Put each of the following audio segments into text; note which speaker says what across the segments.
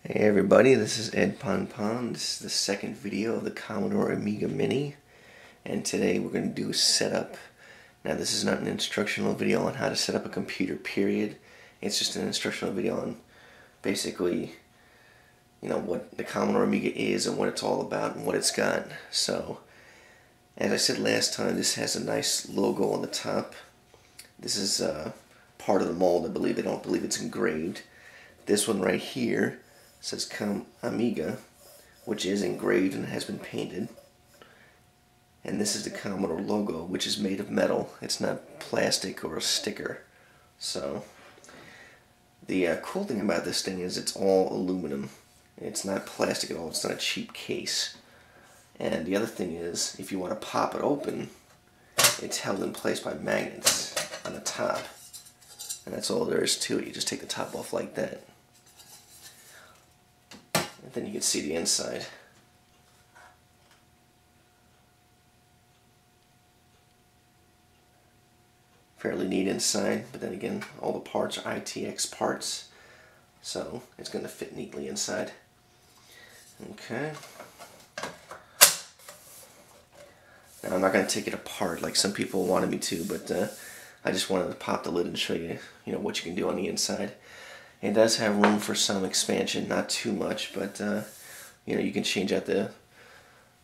Speaker 1: Hey everybody, this is Edponpon. This is the second video of the Commodore Amiga Mini, and today we're going to do a setup. Now this is not an instructional video on how to set up a computer, period. It's just an instructional video on basically, what the Commodore Amiga is and what it's all about and what it's got. So, as I said last time, this has a nice logo on the top. This is part of the mold, I believe. I don't believe it's engraved. This one right here says Amiga, which is engraved and has been painted. And this is the Commodore logo, which is made of metal. It's not plastic or a sticker. So, the cool thing about this thing is it's all aluminum. It's not plastic at all. It's not a cheap case. And the other thing is, if you want to pop it open, it's held in place by magnets on the top. And that's all there is to it. You just take the top off like that. And then you can see the inside. Fairly neat inside, but then again, all the parts are ITX parts, so it's going to fit neatly inside. Okay. Now I'm not going to take it apart like some people wanted me to, but I just wanted to pop the lid and show you, what you can do on the inside. It does have room for some expansion, not too much, but you can change out the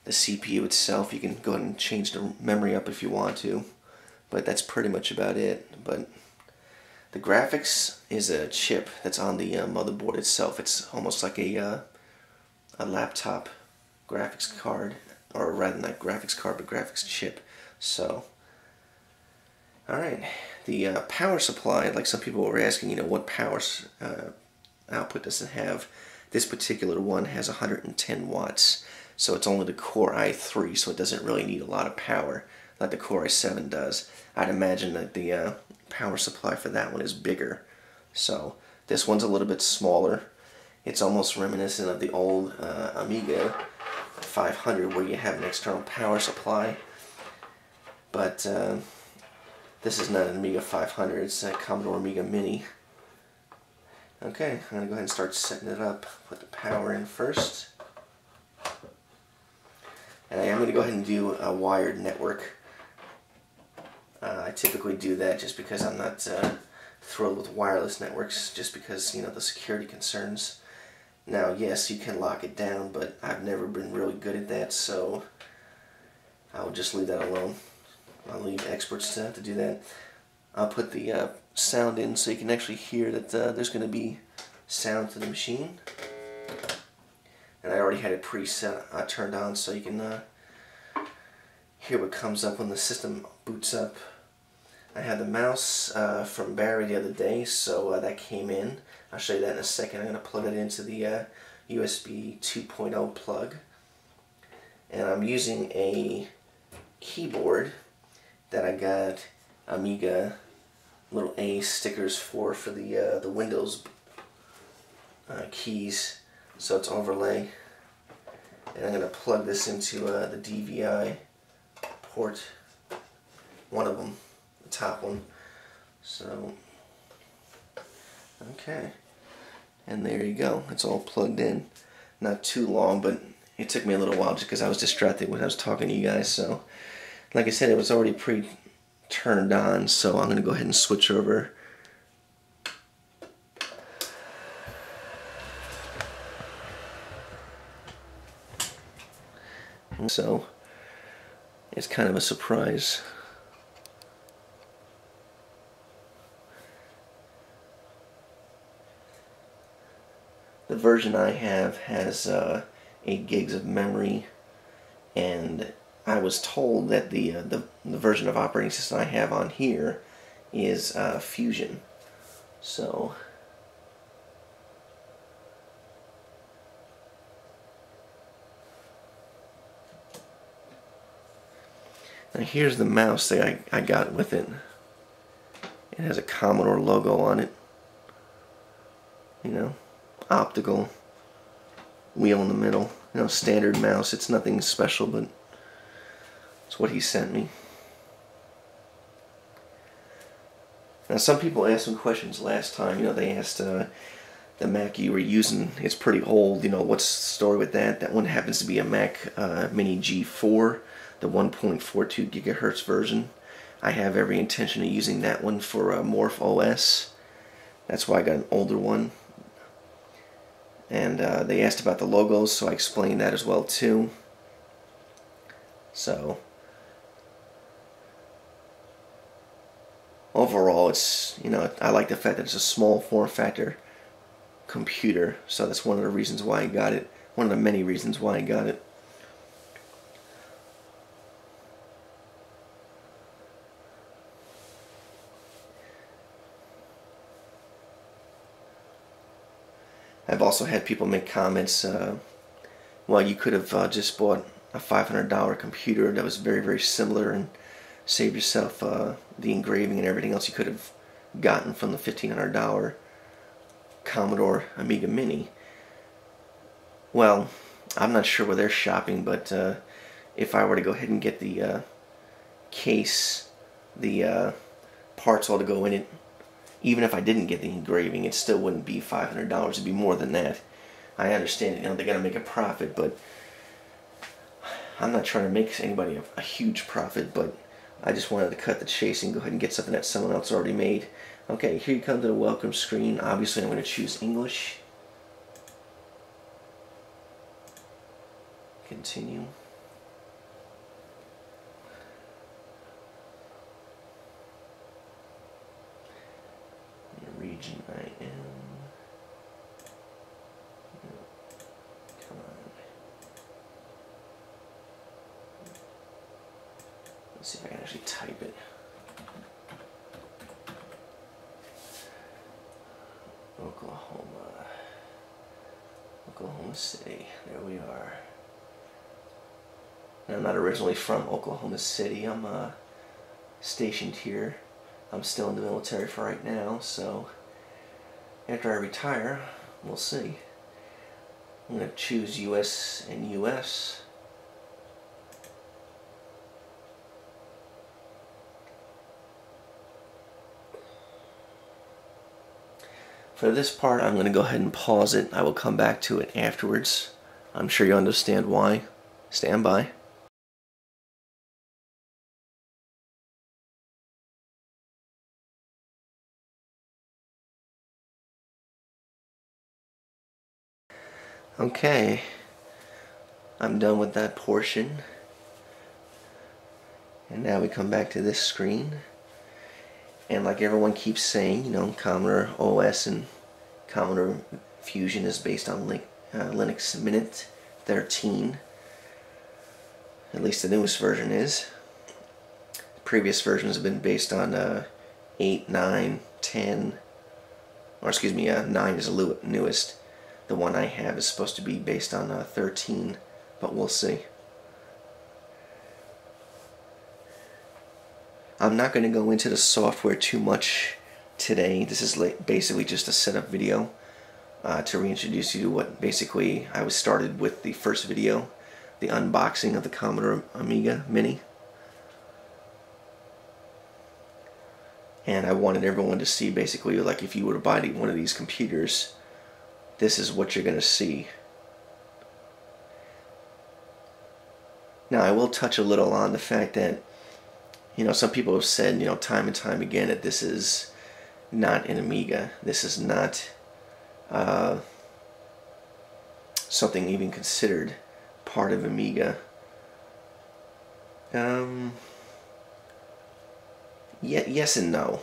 Speaker 1: CPU itself. You can go ahead and change the memory up if you want to, but that's pretty much about it. But the graphics is a chip that's on the motherboard itself. It's almost like a laptop graphics card, or rather not graphics card, but graphics chip. So, alright, the power supply, like some people were asking, what power output does it have? This particular one has 110 watts, so it's only the Core i3, so it doesn't really need a lot of power like the Core i7 does. I'd imagine that the power supply for that one is bigger. So this one's a little bit smaller. It's almost reminiscent of the old Amiga 500 where you have an external power supply, but this is not an Amiga 500, it's a Commodore Amiga Mini. Okay, I'm going to go ahead and start setting it up. Put the power in first. And I am going to go ahead and do a wired network. I typically do that just because I'm not thrilled with wireless networks, just because, the security concerns. Now, yes, you can lock it down, but I've never been really good at that, so I'll just leave that alone. I'll leave experts to do that. I'll put the sound in so you can actually hear that there's going to be sound to the machine. And I already had it preset turned on so you can hear what comes up when the system boots up. I had the mouse from Barry the other day, so that came in. I'll show you that in a second. I'm going to plug it into the USB 2.0 plug. And I'm using a keyboard that I got Amiga little A stickers for the Windows keys, so it's overlay. And I'm going to plug this into the DVI port, one of them, the top one. So, okay, and there you go. It's all plugged in. Not too long, but it took me a little while just because I was distracted when I was talking to you guys. So, like I said, it was already turned on, so I'm going to go ahead and switch over. So it's kind of a surprise. The version I have has 8 gigs of memory, and I was told that the version of operating system I have on here is Fusion. So now here's the mouse that I got with it. It has a Commodore logo on it. Optical wheel in the middle. Standard mouse. It's nothing special, but it's what he sent me. Now, some people asked some questions last time. They asked, the Mac you were using is pretty old. You know, what's the story with that? That one happens to be a Mac Mini G4, the 1.42 gigahertz version. I have every intention of using that one for Morph OS. That's why I got an older one. And they asked about the logos, so I explained that as well too. So overall, it's, you know, I like the fact that it's a small form factor computer, so that's one of the reasons why I got it. One of the many reasons why I got it. I've also had people make comments, well, you could have just bought a $500 computer that was very, very similar and saved yourself the engraving and everything else you could have gotten from the $1,500 Commodore Amiga Mini. Well, I'm not sure where they're shopping, but if I were to go ahead and get the case, the parts all to go in it, even if I didn't get the engraving, it still wouldn't be $500. It'd be more than that. I understand, you know, they got to make a profit, but I'm not trying to make anybody a huge profit, but I just wanted to cut the chase and go ahead and get something that someone else already made. Okay, here you come to the welcome screen. Obviously, I'm going to choose English. Continue. The region I am. Come on. Let's see if I can actually type it. Oklahoma City. There we are. And I'm not originally from Oklahoma City. I'm stationed here. I'm still in the military for right now, so after I retire, we'll see. I'm going to choose US and US. For this part, I'm going to go ahead and pause it. I will come back to it afterwards. I'm sure you understand why. Stand by. Okay, I'm done with that portion. And now we come back to this screen. And like everyone keeps saying, you know, Commodore OS and Commodore Fusion is based on Linux Mint 13. At least the newest version is. Previous versions have been based on 8, 9, 10, or excuse me, 9 is the newest. The one I have is supposed to be based on 13, but we'll see. I'm not going to go into the software too much today. This is basically just a setup video to reintroduce you to what basically I was started with the first video, the unboxing of the Commodore Amiga Mini. And I wanted everyone to see basically, like, if you were to buy one of these computers, this is what you're going to see. Now, I will touch a little on the fact that, you know, some people have said, you know, time and time again that this is not an Amiga. This is not something even considered part of Amiga. Yes and no.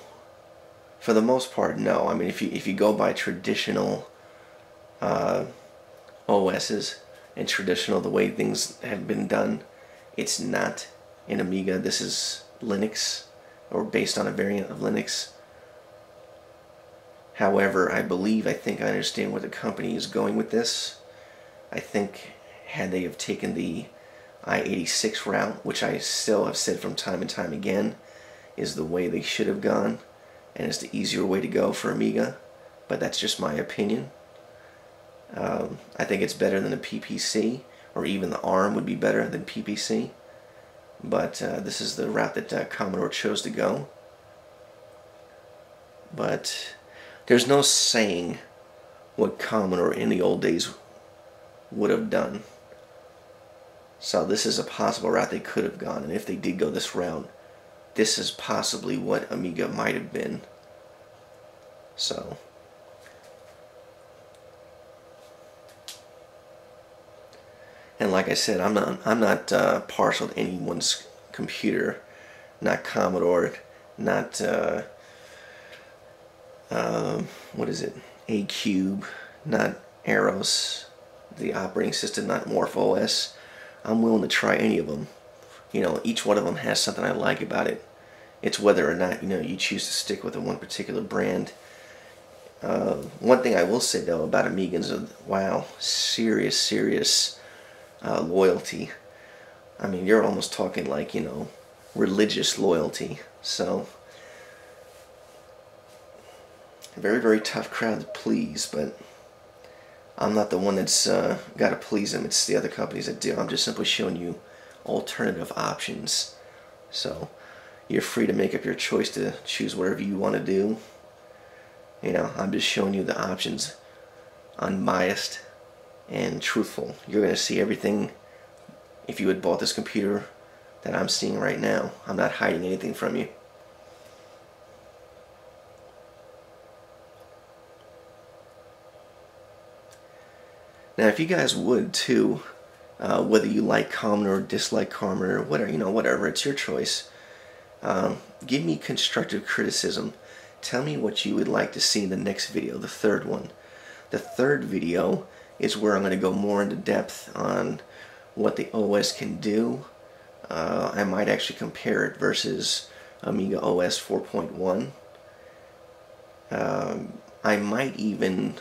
Speaker 1: For the most part, no. I mean, if you go by traditional OSs and traditional the way things have been done, it's not an Amiga. This is Linux, or based on a variant of Linux. However, I think I understand where the company is going with this. I think had they have taken the i86 route, which I still have said from time and time again is the way they should have gone, and is the easier way to go for Amiga, but that's just my opinion. I think it's better than a PPC, or even the ARM would be better than PPC, but this is the route that Commodore chose to go. But there's no saying what Commodore in the old days would have done. So this is a possible route they could have gone, and if they did go this route, this is possibly what Amiga might have been. So and like I said, I'm not partial to anyone's computer, not Commodore, not what is it, A-Cube, not Aros, the operating system, not MorphOS. I'm willing to try any of them. You know, each one of them has something I like about it. It's whether or not, you know, you choose to stick with one particular brand. One thing I will say though about Amigans, wow, serious loyalty. I mean, you're almost talking like, you know, religious loyalty. So very tough crowd to please, but I'm not the one that's got to please them. It's the other companies that do. I'm just simply showing you alternative options. So you're free to make up your choice to choose whatever you want to do. You know, I'm just showing you the options, unbiased and truthful. You're going to see everything if you had bought this computer that I'm seeing right now. I'm not hiding anything from you. Now, if you guys would too, whether you like Commodore or dislike Commodore, whatever, you know, whatever, it's your choice. Give me constructive criticism. Tell me what you would like to see in the next video, the third one. The third video is where I'm going to go more into depth on what the OS can do. I might actually compare it versus Amiga OS 4.1. I might even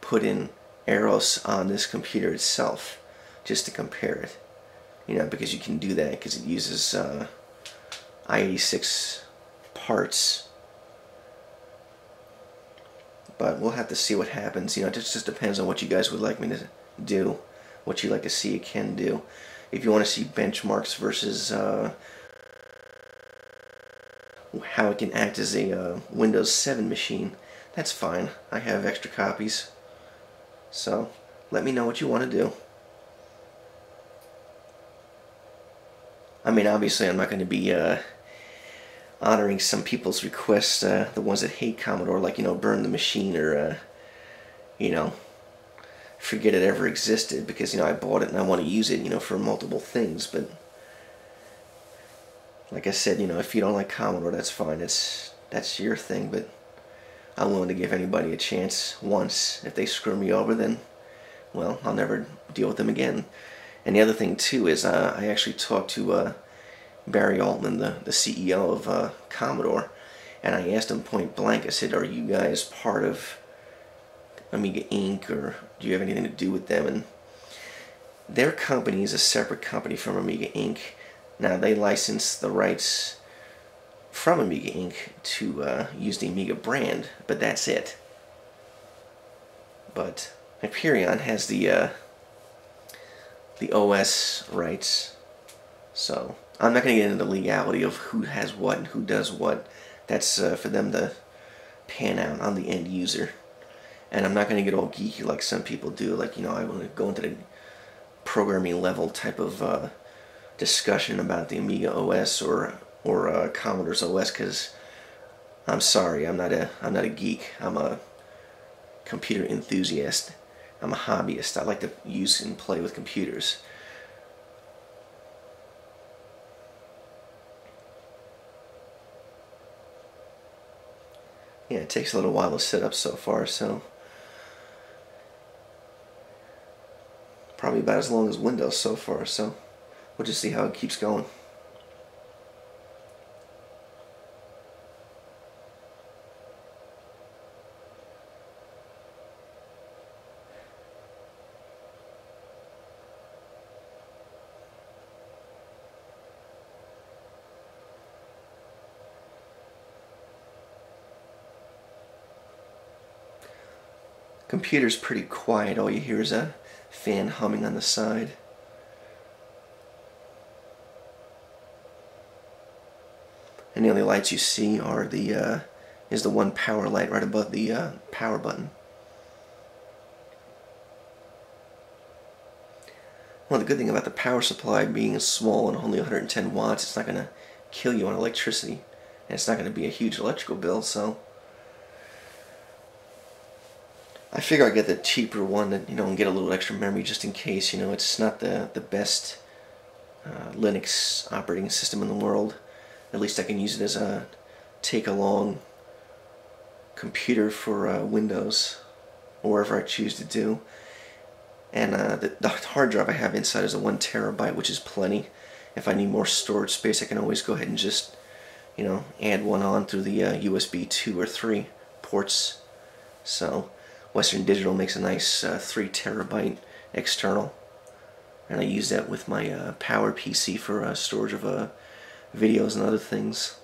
Speaker 1: put in Aros on this computer itself just to compare it, you know, because you can do that because it uses i86 parts. But we'll have to see what happens. You know, it just depends on what you guys would like me to do, what you like to see it can do. If you want to see benchmarks versus how it can act as a Windows 7 machine, that's fine. I have extra copies. So let me know what you want to do. I mean, obviously I'm not going to be honoring some people's requests, the ones that hate Commodore, like, you know, burn the machine or, you know, forget it ever existed, because, you know, I bought it and I want to use it, you know, for multiple things. But like I said, you know, if you don't like Commodore, that's fine. That's your thing. But I'm willing to give anybody a chance once. If they screw me over, then, well, I'll never deal with them again. And the other thing too is I actually talked to Barry Altman, the CEO of Commodore, and I asked him point blank, I said, are you guys part of Amiga Inc., or do you have anything to do with them? And their company is a separate company from Amiga Inc. Now, they license the rights from Amiga Inc. to use the Amiga brand, but that's it. But Hyperion has the OS rights, so I'm not going to get into the legality of who has what and who does what. That's for them to pan out on the end user. And I'm not going to get all geeky like some people do, like, you know, I want to go into the programming level type of discussion about the Amiga OS or Commodore's OS, because I'm sorry, I'm not a geek. I'm a computer enthusiast. I'm a hobbyist. I like to use and play with computers. Yeah, it takes a little while to set up so far, so probably about as long as Windows so far, so we'll just see how it keeps going. Computer's pretty quiet. All you hear is a fan humming on the side. And the only lights you see are is the one power light right above the power button. Well, the good thing about the power supply being small and only 110 watts, it's not going to kill you on electricity. And it's not going to be a huge electrical bill, so I figure I'd get the cheaper one that, and get a little extra memory just in case, it's not the best Linux operating system in the world. At least I can use it as a take-along computer for Windows, or wherever I choose to do. And the hard drive I have inside is a 1 terabyte, which is plenty. If I need more storage space, I can always go ahead and just, add one on through the USB 2 or 3 ports. So Western Digital makes a nice 3 terabyte external, and I use that with my Power PC for storage of videos and other things.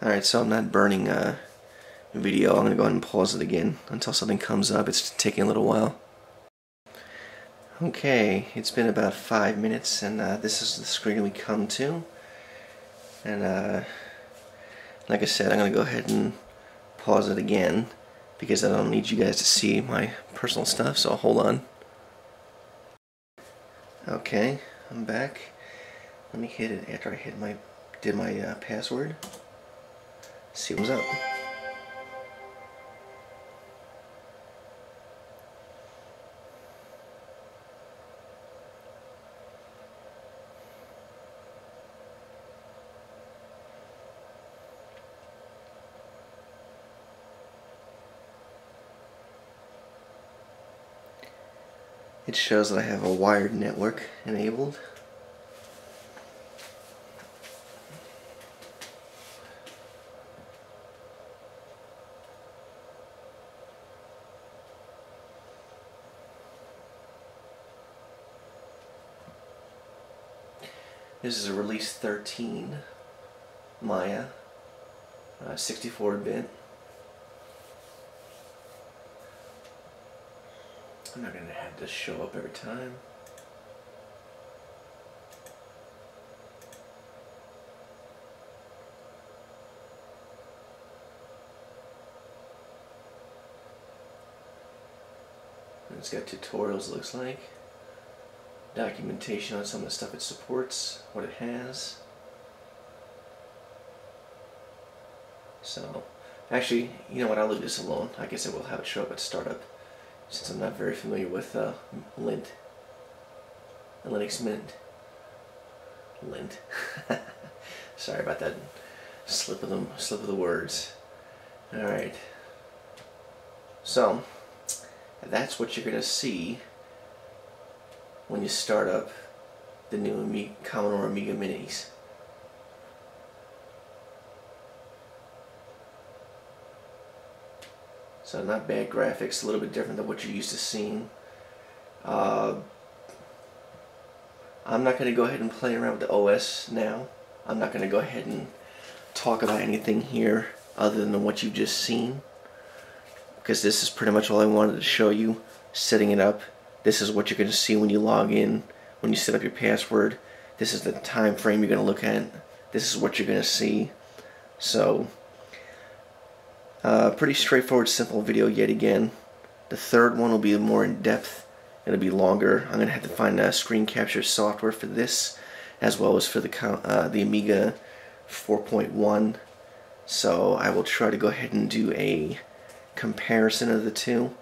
Speaker 1: Alright, so I'm not burning video. I'm going to go ahead and pause it again until something comes up. It's taking a little while. Okay, it's been about 5 minutes, and this is the screen we come to. And like I said, I'm going to go ahead and pause it again because I don't need you guys to see my personal stuff, so hold on. Okay, I'm back. Let me hit it after I did my password. See what's up. It shows that I have a wired network enabled. This is a release 13 Maya 64-bit. I'm not going to have this show up every time. It's got tutorials, it looks like. Documentation on some of the stuff it supports, what it has. So, actually, you know what, I'll leave this alone. I guess I will have it show up at startup, since I'm not very familiar with Lint. Linux Mint. Lint. Sorry about that slip of the words. Alright. So, that's what you're going to see when you start up the new Commodore Amiga Minis. So not bad graphics, a little bit different than what you're used to seeing. I'm not going to go ahead and play around with the OS now. I'm not going to go ahead and talk about anything here other than what you've just seen, because this is pretty much all I wanted to show you, setting it up. This is what you're going to see when you log in, when you set up your password. This is the time frame you're going to look at. This is what you're going to see. So, pretty straightforward, simple video yet again. The third one will be more in-depth. It'll be longer. I'm going to have to find screen capture software for this, as well as for the Amiga 4.1. So I will try to go ahead and do a comparison of the two.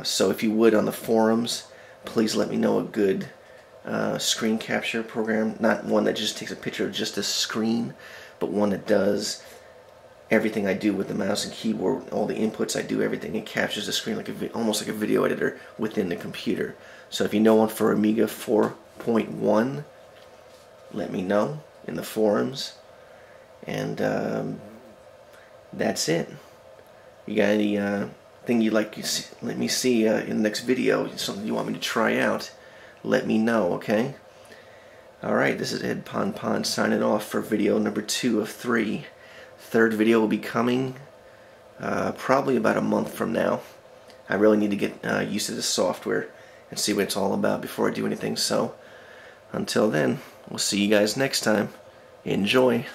Speaker 1: So if you would, on the forums, please let me know a good screen capture program. Not one that just takes a picture of just a screen, but one that does everything I do with the mouse and keyboard, all the inputs I do, everything. It captures the screen like almost like a video editor within the computer. So if you know one for Amiga 4.1, let me know in the forums. And that's it. You got any thing you'd like to see, let me see in the next video, something you want me to try out, let me know, okay? Alright, this is Edponpon signing off for video number 2 of 3. Third video will be coming probably about a month from now. I really need to get used to this software and see what it's all about before I do anything. So, until then, we'll see you guys next time. Enjoy.